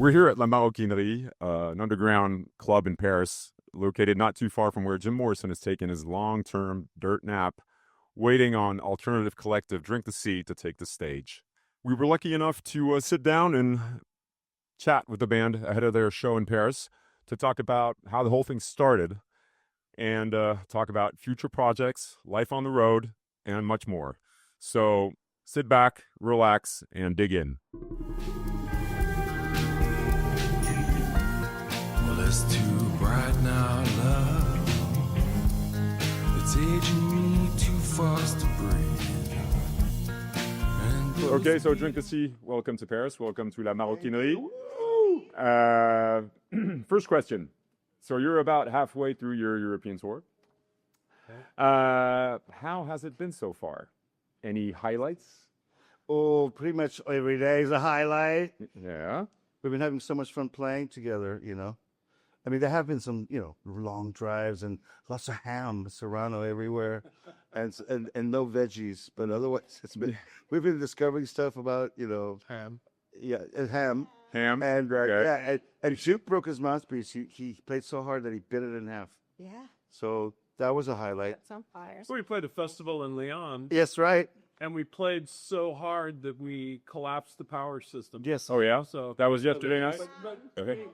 We're here at La Maroquinerie, an underground club in Paris, located not too far from where Jim Morrison has taken his long-term dirt nap, waiting on alternative collective Drink the Sea to take the stage. We were lucky enough to sit down and chat with the band ahead of their show in Paris to talk about how the whole thing started and talk about future projects, life on the road, and much more. So sit back, relax, and dig in. Well, it's too bright now, love. It's aging me too fast to breathe. Okay, so Drink the Sea, welcome to Paris. Welcome to La Maroquinerie. First question. So you're about halfway through your European tour. How has it been so far? Any highlights? Oh, pretty much every day is a highlight. Yeah. We've been having so much fun playing together, you know. I mean, there have been some, long drives and lots of ham, Serrano everywhere, and no veggies. But otherwise, we've been discovering stuff about, Ham. Yeah, ham. Ham. And okay. yeah, and Juke broke his mouthpiece. He played so hard that he bit it in half. Yeah, So that was a highlight. that's on fire. So we played a festival in Lyon, Yes, right. and we played so hard that we collapsed the power system. Yes. Oh, yeah? So That was yesterday night? But Okay.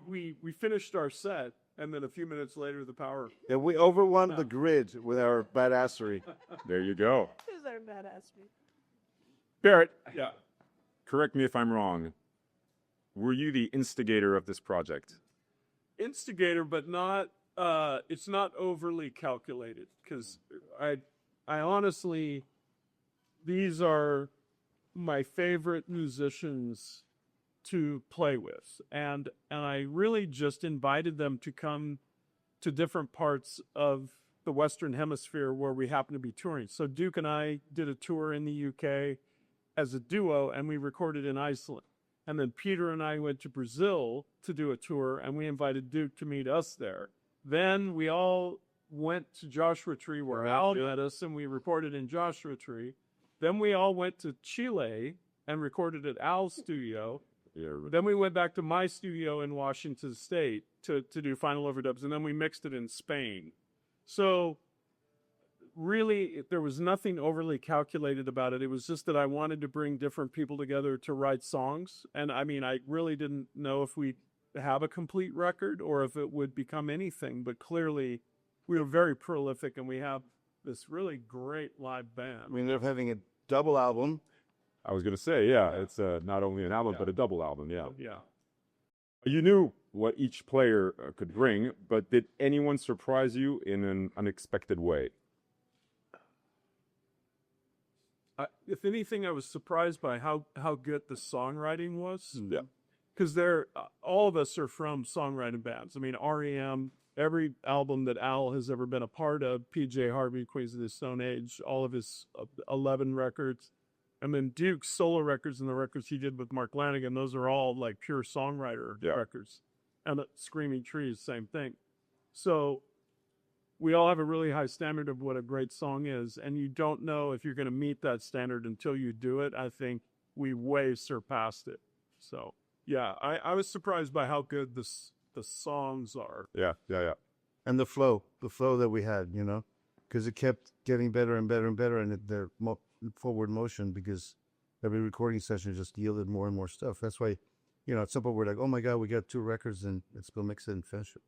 we finished our set, and then a few minutes later, the power. Yeah, we overwhelmed the grid with our badassery. There you go. Who's our badass? Barrett, Yeah. correct me if I'm wrong. Were you the instigator of this project? Instigator, but not. It's not overly calculated because I honestly, these are my favorite musicians to play with, and I really just invited them to come to different parts of the Western Hemisphere where we happen to be touring. So Duke and I did a tour in the UK as a duo, and we recorded in Iceland. And then Peter and I went to Brazil to do a tour, and we invited Duke to meet us there. Then we all went to Joshua Tree where Al met us, and we recorded in Joshua Tree. Then we all went to Chile and recorded at Al's studio. Yeah. Then we went back to my studio in Washington State to do final overdubs, and then we mixed it in Spain. So really, there was nothing overly calculated about it. It was just that I wanted to bring different people together to write songs. And I mean, I really didn't know if we'd have a complete record or if it would become anything. But clearly, we were very prolific, and we have this really great live band. We ended up having a double album. I was going to say, yeah, it's not only an album, but a double album, yeah. Yeah. You knew what each player could bring, but did anyone surprise you in an unexpected way? If anything, I was surprised by how good the songwriting was. Yeah. Because all of us are from songwriting bands. I mean, REM, every album that Al has ever been a part of, PJ Harvey, Queens of the Stone Age, all of his 11 records. And then Duke's solo records and the records he did with Mark Lanegan, those are all like pure songwriter records. And Screaming Trees, same thing. So we all have a really high standard of what a great song is, and you don't know if you're going to meet that standard until you do it. I think we way surpassed it. So, yeah, I was surprised by how good the songs are. Yeah. And the flow that we had, because it kept getting better and better and better, and their forward motion, because every recording session just yielded more and more stuff. That's why, at some point we're like, oh my God, we got 2 records, and let's go mix it and finish it.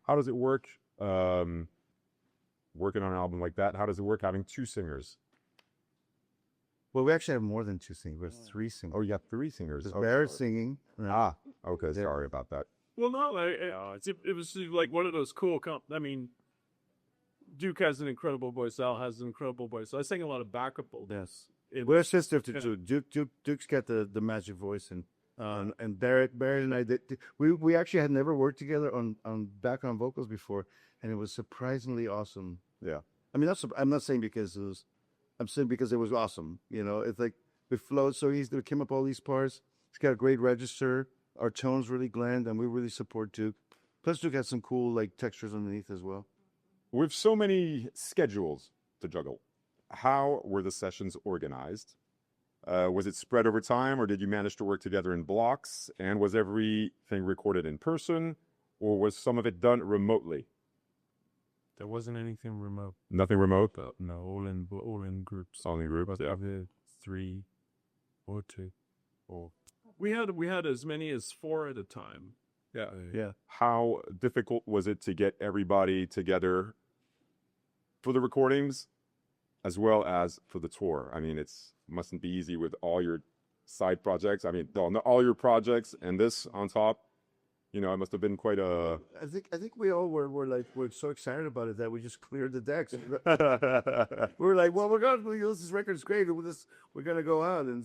How does it work working on an album like that? How does it work having 2 singers? Well, we actually have more than 2 singers. We have 3 singers. Oh, you got 3 singers. There's Oh, Barrett sorry. singing. Okay, sorry about that. Well, no, it was like one of those cool. I mean, Duke has an incredible voice. Al has an incredible voice. So I sing a lot of backup vocals. Yes. We're sisters too. Duke's got the magic voice, and Barrett and I did. We actually had never worked together on background vocals before, and it was surprisingly awesome. Yeah. I mean, I'm not saying because it was. I'm saying because it was awesome. It's like it flowed so easy. We came up all these parts. It's got a great register. Our tones really blend, and we really support Duke. Plus, Duke has some cool textures underneath as well. With so many schedules to juggle, how were the sessions organized? Was it spread over time, or did you manage to work together in blocks? And was everything recorded in person, or was some of it done remotely? There wasn't anything remote. Nothing remote? But no, all in groups. Only groups, But yeah. either 3 or 2 or We had as many as 4 at a time. Yeah. Yeah. How difficult was it to get everybody together for the recordings as well as for the tour? I mean, it's mustn't be easy with all your side projects. I mean, all your projects and this on top. You know, it must have been quite a. I think we all we're so excited about it that we just cleared the decks. We were like, well, this record's great. We're gonna go out and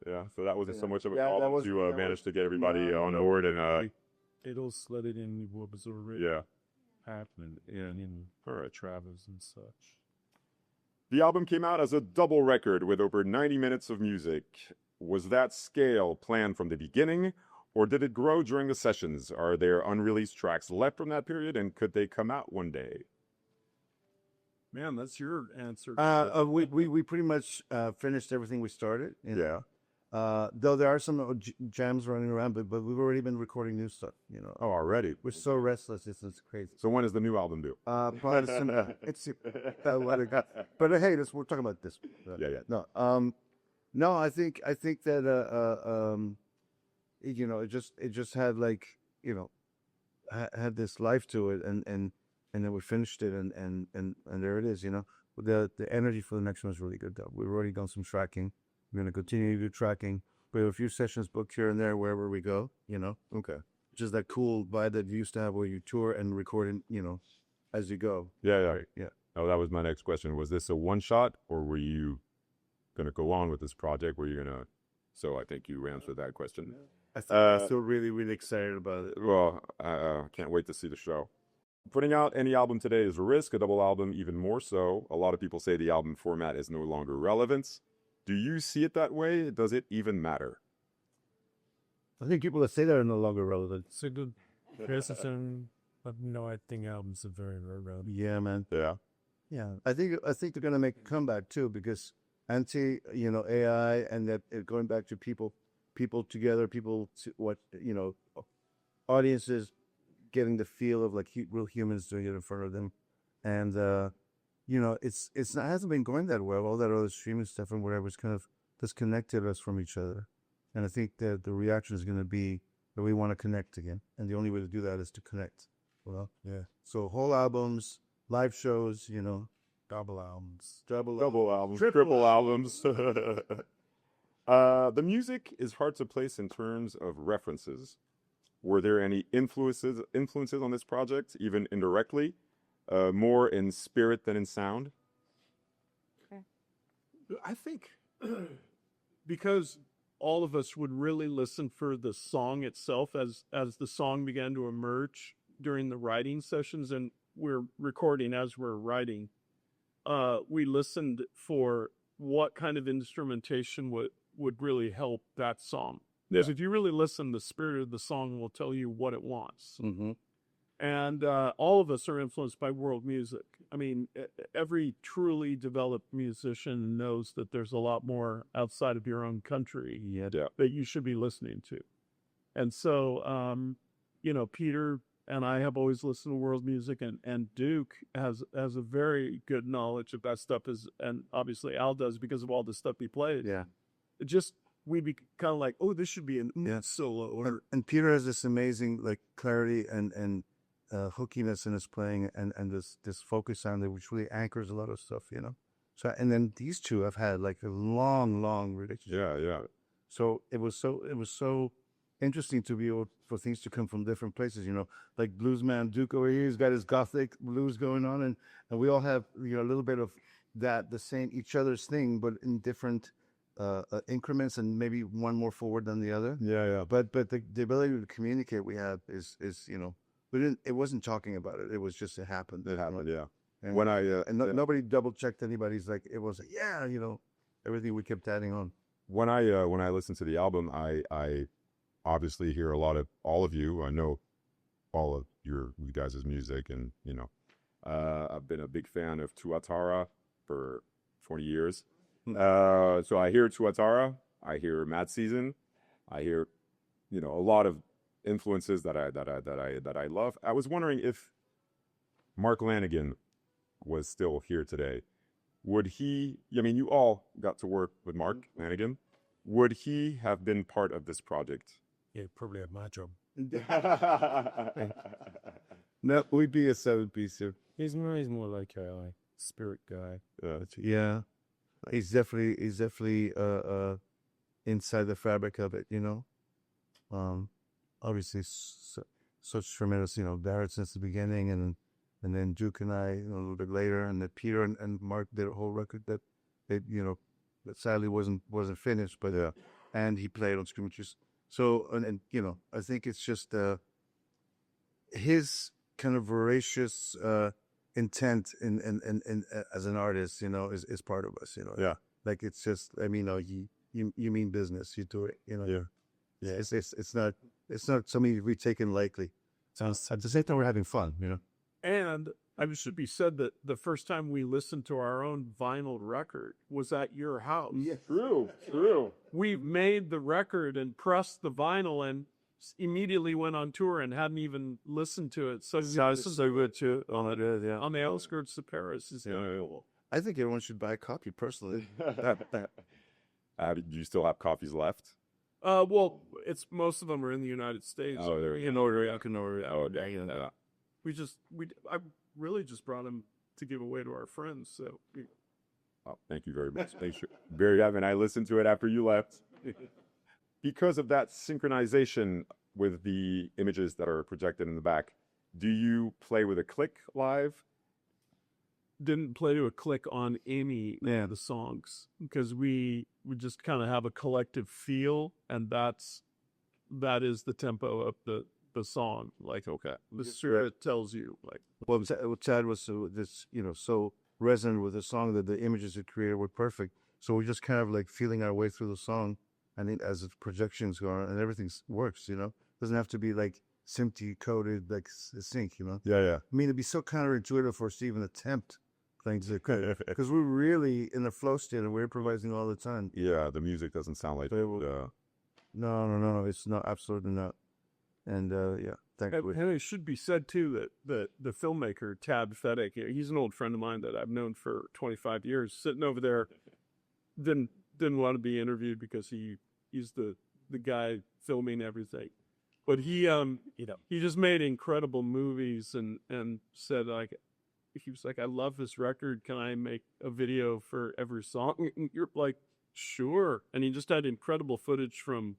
Yeah, so that wasn't so much of a Yeah, that problem was- to that manage was- to get everybody No, on no. board and it all slotted in what was already yeah. happening in All right. travels and such. The album came out as a double record with over 90 minutes of music. Was that scale planned from the beginning, or did it grow during the sessions? Are there unreleased tracks left from that period, and could they come out one day? Man, that's your answer. We pretty much finished everything we started. Yeah. Though there are some jams running around, but we've already been recording new stuff. Oh, already. We're so restless, it's crazy. So when is the new album due? But hey, we're talking about this. Yeah. No, I think that it just had had this life to it, and then we finished it, and there it is. The energy for the next one is really good though. We've already done some tracking. We're gonna continue to do tracking. We have a few sessions booked here and there wherever we go. Okay. Just that cool vibe that you used to have where you tour and record, as you go. Yeah. Yeah. Oh, that was my next question. Was this a one shot, or were you going to go on with this project? Were you going to? So I think you answered that question. I'm still really, really excited about it. Well, I can't wait to see the show. Putting out any album today is a risk, a double album even more so. A lot of people say the album format is no longer relevant. Do you see it that way? Does it even matter? I think people that say that are no longer relevant. It's a good criticism, but no, I think albums are very, very relevant. Yeah, man. Yeah. Yeah, I think they're gonna make a comeback too, because AI and that going back to people together, audiences getting the feel of like real humans doing it in front of them, and it hasn't been going that well. All that other streaming stuff and whatever has kind of disconnected us from each other, and I think that the reaction is going to be that we want to connect again, and the only way to do that is to connect. Well, Yeah. so whole albums, live shows, Double albums. Double albums, Triple triple albums. The music is hard to place in terms of references. Were there any influences on this project, even indirectly, more in spirit than in sound? I think because all of us would really listen for the song itself as the song began to emerge during the writing sessions, and we're recording as we're writing. We listened for what kind of instrumentation would really help that song. Because if you really listen, the spirit of the song will tell you what it wants. Mm-hmm. And all of us are influenced by world music. I mean, every truly developed musician knows that there's a lot more outside of your own country that you should be listening to. And so, Peter and I have always listened to world music, and Duke has a very good knowledge of that stuff, and obviously Al does because of all the stuff he plays. Yeah. It just, we'd be kind of like, oh, this should be a solo. And Peter has this amazing clarity and hookiness in his playing, and this focus sound which really anchors a lot of stuff, So and then these two have had a long relationship. Yeah. So it was so interesting to be able for things to come from different places, like bluesman Duke over here, he's got his gothic blues going on, and we all have a little bit of that, the same each other's thing, but in different increments, and maybe one more forward than the other. Yeah. But the ability to communicate we have is it wasn't talking about it. It was just it happened. It happened, yeah. And, When I nobody double checked anybody's it was everything we kept adding on. when I listen to the album, I obviously hear a lot of all of you. I know all of you guys' music, and I've been a big fan of Tuatara for 20 years. So I hear Tuatara, I hear Mad Season, I hear, a lot of influences that I love. I was wondering if Mark Lanegan was still here today. Would he? I mean, you all got to work with Mark Lanegan. Would he have been part of this project? Yeah, probably had my job. No, we'd be a 7-piecer. He's more like a spirit guy. Yeah, he's definitely inside the fabric of it. Obviously such tremendous Barrett since the beginning, and then Duke and I a little bit later, and then Peter and Mark did a whole record that that sadly wasn't finished, but and he played on scrimmages. So and I think it's just his kind of voracious intent in as an artist, is part of us, Yeah. Like it's just, I mean, you mean business, you do it, Yeah. It's not something we taken lightly. Sounds at the same time we're having fun, And it should be said that the first time we listened to our own vinyl record was at your house. Yeah. True. We made the record and pressed the vinyl and immediately went on tour and hadn't even listened to it. So This is so good too. On it, yeah. on the outskirts of Paris. I think everyone should buy a copy personally. Do you still have copies left? Well, it's most of them are in the United States. Oh, there. In order, I can order. Oh, dang. I really just brought them to give away to our friends. So Oh, thank you very much. Thanks, Barry. And I listened to it after you left. Because of that synchronization with the images that are projected in the back, do you play with a click live? didn't play to a click on any Yeah. of the songs because we just kind of have a collective feel, and that is the tempo of the song. Like, okay, the spirit tells you, like, Well, Tad was so resonant with the song that the images it created were perfect. So we're just kind of like feeling our way through the song, and as the projections go on, and everything works. Doesn't have to be like SMPTE coded like sync. Yeah. I mean, it'd be so counterintuitive for us to even attempt playing to because we're really in the flow state and we're improvising all the time. Yeah, the music doesn't sound like No, it's not, absolutely not. And yeah, thankfully. and it should be said too that the filmmaker Tad Fettig, he's an old friend of mine that I've known for 25 years, sitting over there, didn't want to be interviewed because he's the guy filming everything, but he just made incredible movies and said, like, he was like, I love this record, can I make a video for every song? And you're like, sure. And he just had incredible footage from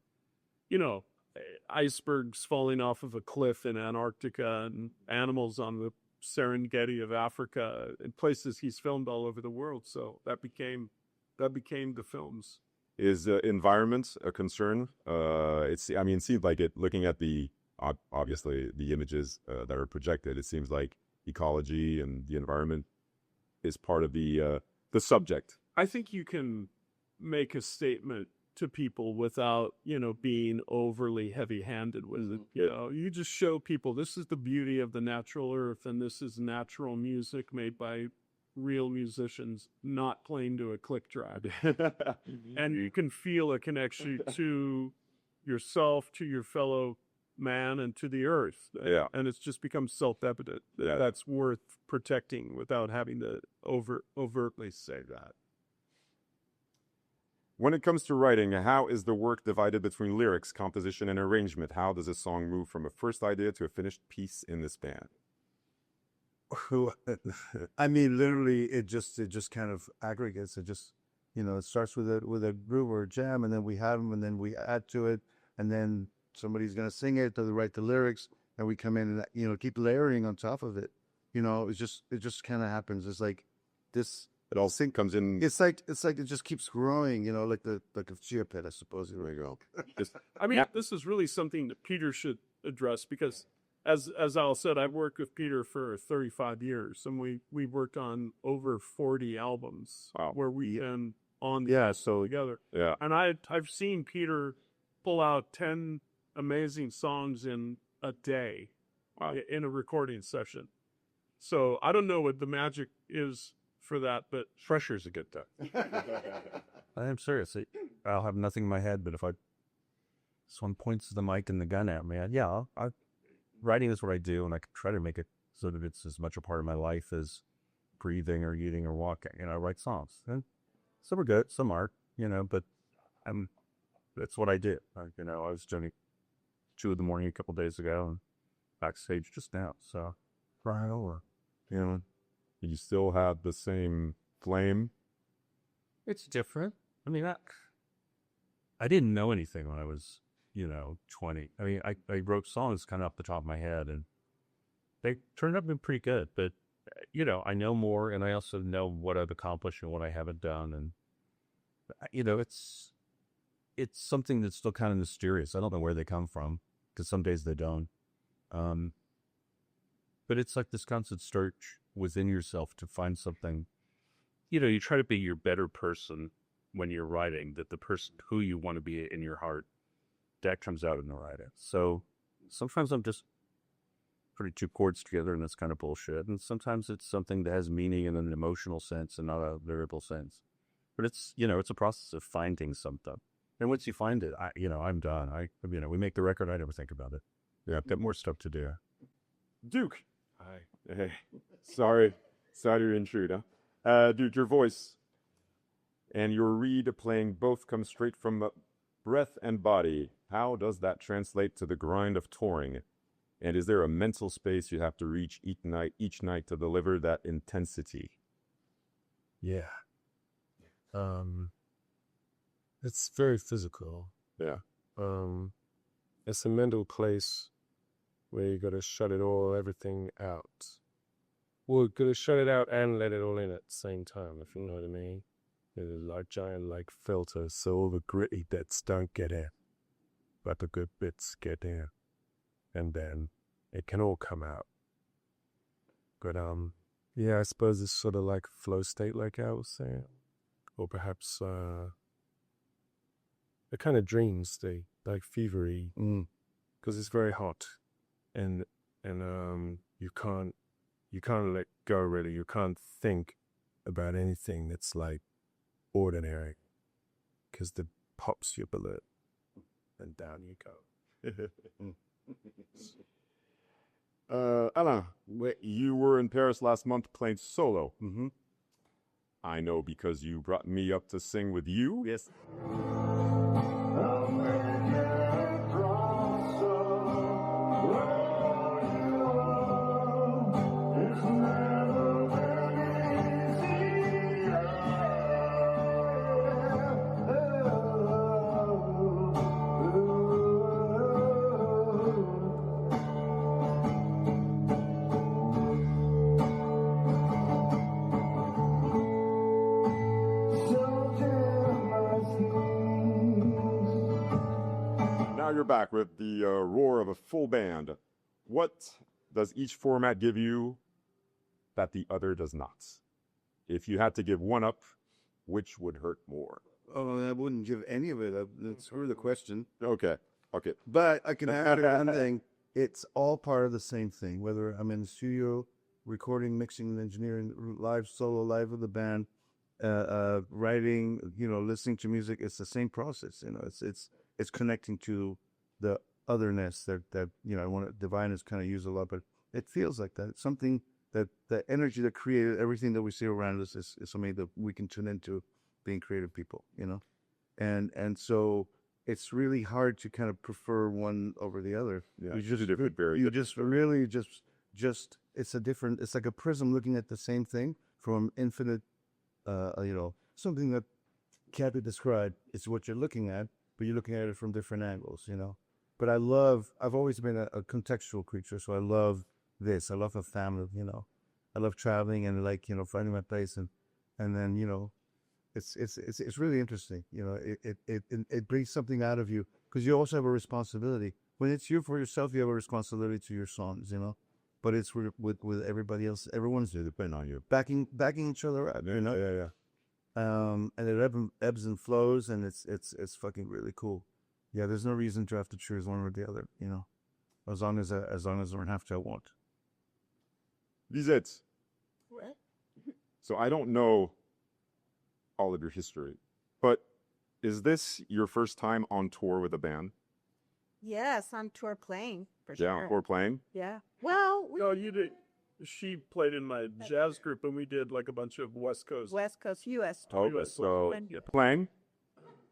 icebergs falling off of a cliff in Antarctica and animals on the Serengeti of Africa and places he's filmed all over the world. So that became the films. Is environment a concern? It seems like it. Looking at obviously the images that are projected, it seems like ecology and the environment is part of the subject. I think you can make a statement to people without, being overly heavy-handed with it. You just show people this is the beauty of the natural earth, and this is natural music made by real musicians, not playing to a click track. And you can feel a connection to yourself, to your fellow man, and to the earth. Yeah. And it's just become self-evident that that's worth protecting without having to overtly say that. When it comes to writing, how is the work divided between lyrics, composition, and arrangement? How does a song move from a first idea to a finished piece in this band? I mean, literally, it just kind of aggregates. It just, it starts with a groove or a jam, and then we have them, and then we add to it, and then somebody's gonna sing it, they write the lyrics, and we come in and keep layering on top of it. It just kind of happens. It's like this. It all comes in. It's like it just keeps growing. Like a chia pet, I suppose. There we go. This is really something that Peter should address because, as Al said, I've worked with Peter for 35 years, and we worked on over 40 albums. Wow. Where we've been on the together. Yeah. And I've seen Peter pull out 10 amazing songs in a day. Wow. In a recording session. So I don't know what the magic is for that, but Pressure's a good thing. I am serious. I'll have nothing in my head, but if someone points the mic and the gun at me, writing is what I do, and I try to make it so that it's as much a part of my life as breathing or eating or walking. I write songs, and some are good, some aren't. But that's what I do. I was doing 2 a.m. a couple days ago, and backstage just now. So, you still have the same flame. it's different. I mean, I didn't know anything when I was 20. I mean, I wrote songs kind of off the top of my head, and they turned out to be pretty good. But I know more, and I also know what I've accomplished and what I haven't done, and it's something that's still kind of mysterious. I don't know where they come from, because some days they don't. But it's like this constant search within yourself to find something. You try to be your better person when you're writing, that the person who you want to be in your heart, that comes out in the writing. So sometimes I'm just putting 2 chords together, and that's kind of bullshit. And sometimes it's something that has meaning in an emotional sense and not a lyrical sense. But it's, it's a process of finding something. And once you find it, I'm done. We make the record, I never think about it. Yeah, I've got more stuff to do. Duke. Hi. Hey, sorry to intrude, huh? Dude, your voice and your reed playing both come straight from breath and body. How does that translate to the grind of touring? And is there a mental space you have to reach each night to deliver that intensity? Yeah. It's very physical. Yeah. It's a mental place where you gotta shut everything out. Well, gotta shut it out and let it all in at the same time, if you know what I mean. There's a giant filter, so all the gritty bits don't get in, but the good bits get in, and then it can all come out. But yeah, I suppose it's sort of like flow state, like I was saying, or perhaps a kind of dream state, like fevery, because it's very hot, and you can't let go really. You can't think about anything that's like ordinary, because the pops your balloon, and down you go. Alain, you were in Paris last month playing solo. Mm-hmm. I know because you brought me up to sing with you. Yes. Now you're back with the roar of a full band. What does each format give you that the other does not? If you had to give one up, which would hurt more? Oh, I wouldn't give any of it up. That's sort of the question. Okay. But I can add one thing. It's all part of the same thing. Whether I'm in the studio, recording, mixing, and engineering, live, solo, live with the band, writing, listening to music. It's the same process. It's connecting to the otherness that I want to. Divine is kind of used a lot, but it feels like that. It's something that the energy that created everything that we see around us is something that we can tune into, being creative people. And so it's really hard to kind of prefer one over the other. Yeah, you just really it's a different. It's like a prism looking at the same thing from infinite. Something that can't be described. It's what you're looking at, but you're looking at it from different angles. But I've always been a contextual creature, so I love this. I love a family. I love traveling and finding my place, and then it's really interesting. It brings something out of you, because you also have a responsibility. When it's you for yourself, you have a responsibility to your songs. But it's with everybody else. Everyone's Depending on you. backing each other up. Yeah. And it ebbs and flows, and it's fucking really cool. Yeah, there's no reason to have to choose one or the other. As long as I don't have to, I won't. Lisette, So I don't know all of your history, but is this your first time on tour with a band? Yes, on tour playing for Yeah, sure. or playing? Yeah. Well, No, you did. She played in my jazz group, and we did like a bunch of West Coast. West Coast, U.S. Oh, tour. so When- playing?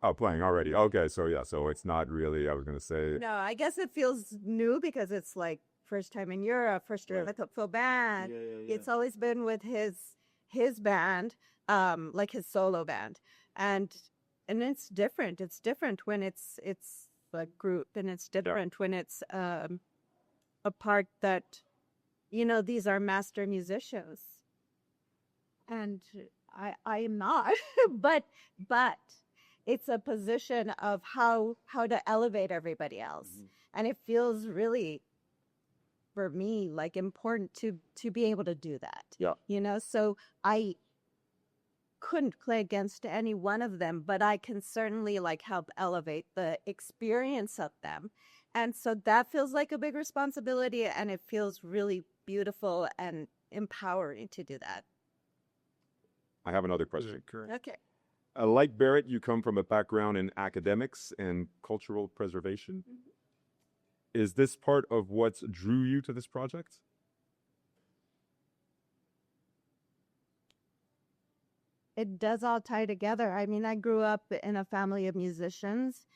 Oh, playing already. Okay, so yeah, so it's not really, I was going to say, No, I guess it feels new because it's like first time in Europe, first year with a full band. It's always been with his band, like his solo band, and it's different. It's different when it's a group, and it's different when it's a part that, these are master musicians, and I am not, but it's a position of how to elevate everybody else, and it feels really, for me, like important to be able to do that. Yeah. So I couldn't play against any one of them, but I can certainly like help elevate the experience of them. And so that feels like a big responsibility, and it feels really beautiful and empowering to do that. I have another question. Okay. Like Barrett, you come from a background in academics and cultural preservation. Is this part of what drew you to this project? It does all tie together. I mean, I grew up in a family of musicians,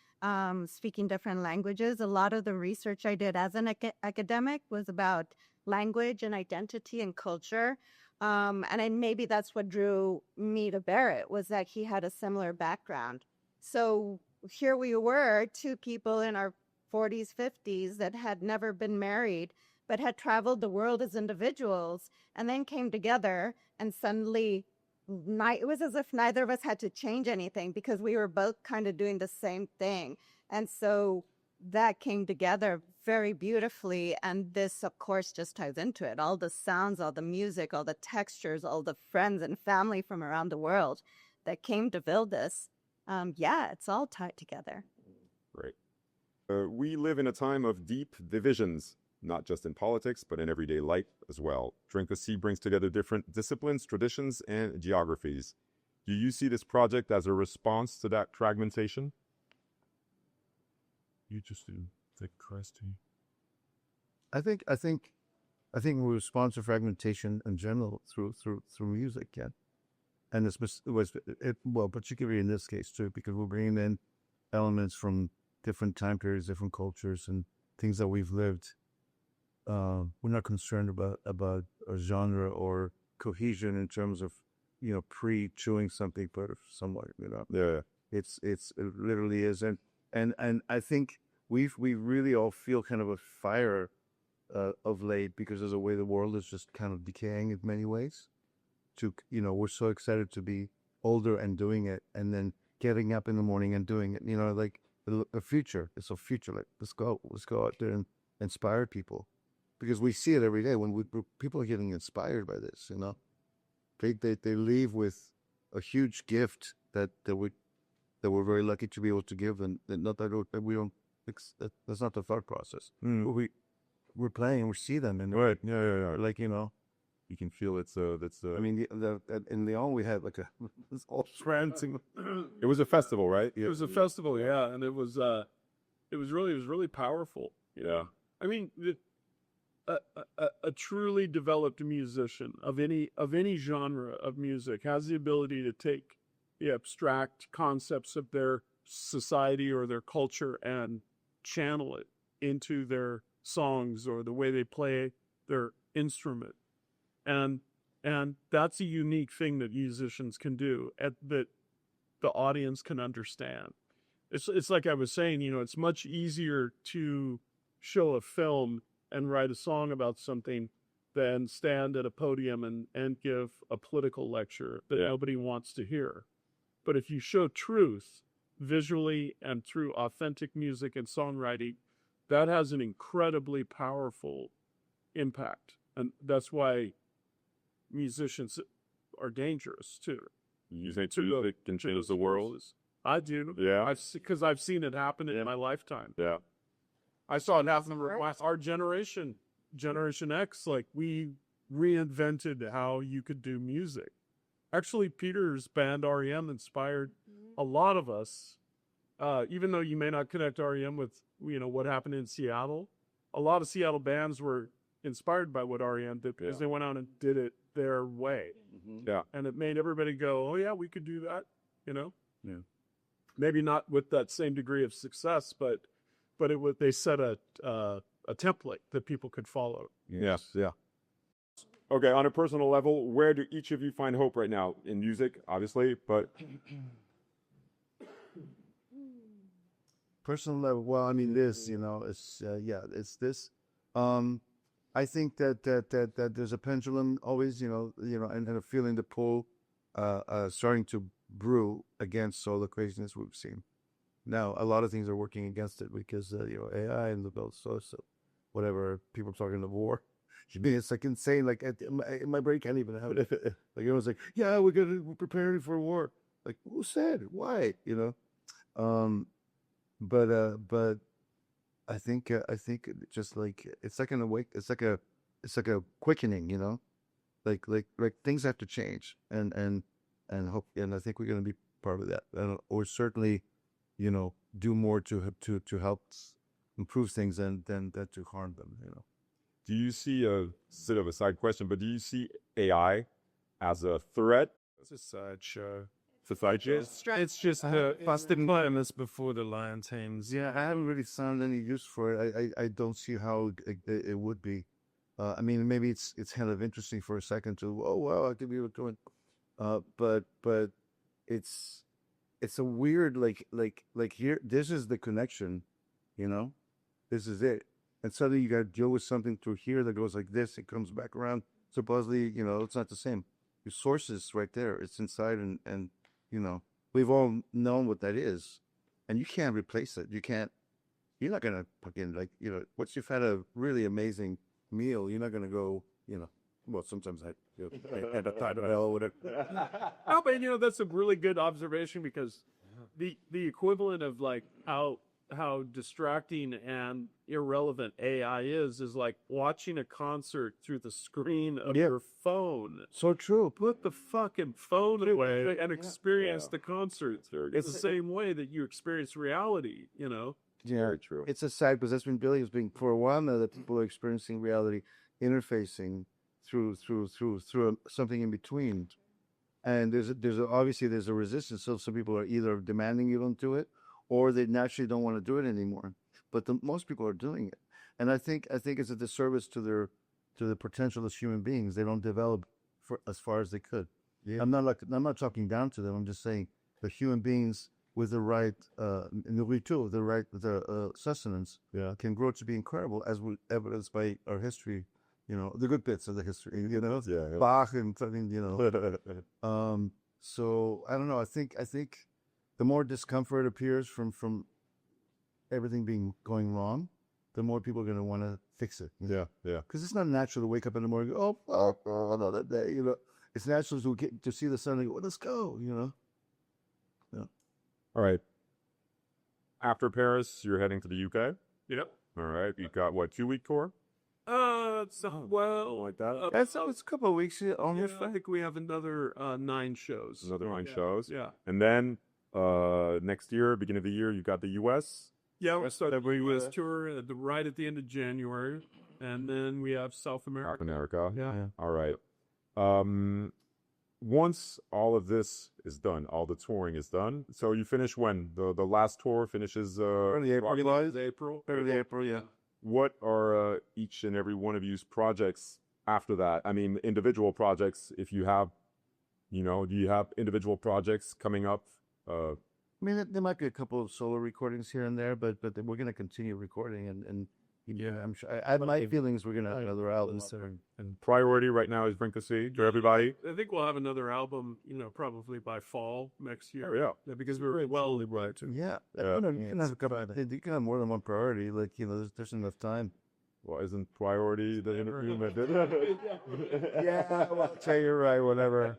speaking different languages. A lot of the research I did as an academic was about language and identity and culture. And maybe that's what drew me to Barrett, was that he had a similar background. So here we were, two people in our 40s, 50s that had never been married, but had traveled the world as individuals, and then came together, and suddenly it was as if neither of us had to change anything because we were both kind of doing the same thing. And so that came together very beautifully. And this, of course, just ties into it. All the sounds, all the music, all the textures, all the friends and family from around the world that came to build this. It's all tied together. Right. We live in a time of deep divisions, not just in politics, but in everyday life as well. Drink the Sea brings together different disciplines, traditions, and geographies. Do you see this project as a response to that fragmentation? You just do the question. I think we respond to fragmentation in general through music, yeah. And particularly in this case too, because we're bringing in elements from different time periods, different cultures, and things that we've lived. We're not concerned about a genre or cohesion in terms of pre-chewing something, but somewhat, Yeah. it literally is, and I think we really all feel kind of a fire of late because of the way the world is just kind of decaying in many ways. We're so excited to be older and doing it, and then getting up in the morning and doing it. Like a future. It's a future. Like let's go out there and inspire people, because we see it every day when people are getting inspired by this. They leave with a huge gift that we're very lucky to be able to give, and not that we don't. That's not the thought process. We're playing and we see them, and Right. Yeah. like You can feel it's that's. I mean, in Lyon we had like this all prancing. It was a festival, right? It was a festival, yeah, and it was really powerful. Yeah. I mean, a truly developed musician of any genre of music has the ability to take the abstract concepts of their society or their culture and channel it into their songs or the way they play their instrument. And that's a unique thing that musicians can do that the audience can understand. It's like I was saying, it's much easier to show a film and write a song about something than stand at a podium and give a political lecture that nobody wants to hear. But if you show truth visually and through authentic music and songwriting, that has an incredibly powerful impact. And that's why musicians are dangerous too. You think music can change the world? I do. Yeah. Because I've seen it happen in my lifetime. Yeah. I saw it happen with our Generation X. Like, we reinvented how you could do music. Actually, Peter's band REM inspired a lot of us. Even though you may not connect REM with what happened in Seattle, a lot of Seattle bands were inspired by what REM did because they went out and did it their way. Yeah. And it made everybody go, "Oh yeah, we could do that." Yeah. Maybe not with that same degree of success, but they set a template that people could follow. Yes. Yeah. Okay. On a personal level, where do each of you find hope right now? In music, obviously, but Personal level. Well, I mean, it's it's this. I think that there's a pendulum always, and a feeling the pull, starting to brew against all the craziness we've seen. Now, a lot of things are working against it because AI and so whatever, people talking the war. I mean, it's like insane. Like my brain can't even have it. Like everyone's like, yeah, we're preparing for war. Like, who said? Why? But I think just like it's like a quickening, like things have to change and hope, and I think we're going to be part of that, or certainly, do more to help improve things than to harm them. do you see a sort of a side question? But do you see AI as a threat? It's a sideshow. Society? It's just the busted planets before the lion tames. Yeah, I haven't really found any use for it. I don't see how it would be. I mean, maybe it's kind of interesting for a second to, oh wow, I could be able to do it. But it's a weird like here. This is the connection, This is it, and suddenly you got to deal with something through here that goes like this. It comes back around. Supposedly, it's not the same. Your source is right there. It's inside, and we've all known what that is, and you can't replace it. You're not gonna fucking once you've had a really amazing meal, you're not gonna go, well, sometimes I end up tied to hell or whatever. Oh, but that's a really good observation because the equivalent of like how distracting and irrelevant AI is like watching a concert through the screen of your phone. So true. Put the fucking phone away and experience the concert. It's the same way that you experience reality, Yeah, Very true. It's a sad because that's been Billy has been for a while now that people are experiencing reality, interfacing through something in between, and obviously there's a resistance. So some people are either demanding you don't do it, or they naturally don't want to do it anymore. But most people are doing it, and I think it's a disservice to the potential as human beings. They don't develop as far as they could. Yeah. I'm not talking down to them. I'm just saying the human beings with the right nourriture, the sustenance, can grow to be incredible, as evidenced by our history. The good bits of the history. Bach and something. So I don't know. I think the more discomfort appears from everything going wrong, the more people are going to want to fix it. Yeah. Because it's not natural to wake up in the morning and go, oh, another day. It's natural to see the sun and go, well, let's go. Yeah. All right. After Paris, you're heading to the UK. Yep. All right. You got what, 2-week tour? Well, Like that. It's a couple of weeks on your I think we have another 9 shows. Another 9 shows. Yeah. And then next year, beginning of the year, you got the US. Yeah, we start the U.S. tour right at the end of January, and then we have South America. South America. Yeah. All right. Once all of this is done, all the touring is done. So you finish when? The last tour finishes early April. Early April, yeah. What are each and every one of you's projects after that? I mean, individual projects, if you have, do you have individual projects coming up? I mean, there might be a couple of solo recordings here and there, but we're going to continue recording, and I'm sure. My feelings we're going to have another album. And priority right now is Drink the Sea to everybody. I think we'll have another album, probably by fall next year. Yeah. Because we're well right. Yeah. You can have a couple. You can have more than one priority. Like there's enough time. Well, isn't priority the interview? Yeah. Well, I'll tell you right. Whatever.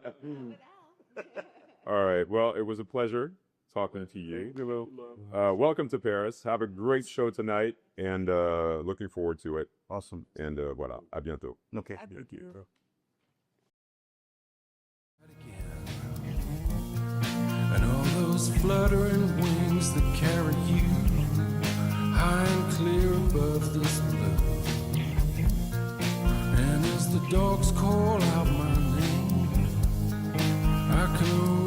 All right. Well, it was a pleasure talking to you. Welcome to Paris. Have a great show tonight, and looking forward to it. Awesome. And voilà. À bientôt. Okay. Thank you. Again. those fluttering wings that carry you high and clear above this blue. And as the dogs call out my name, I can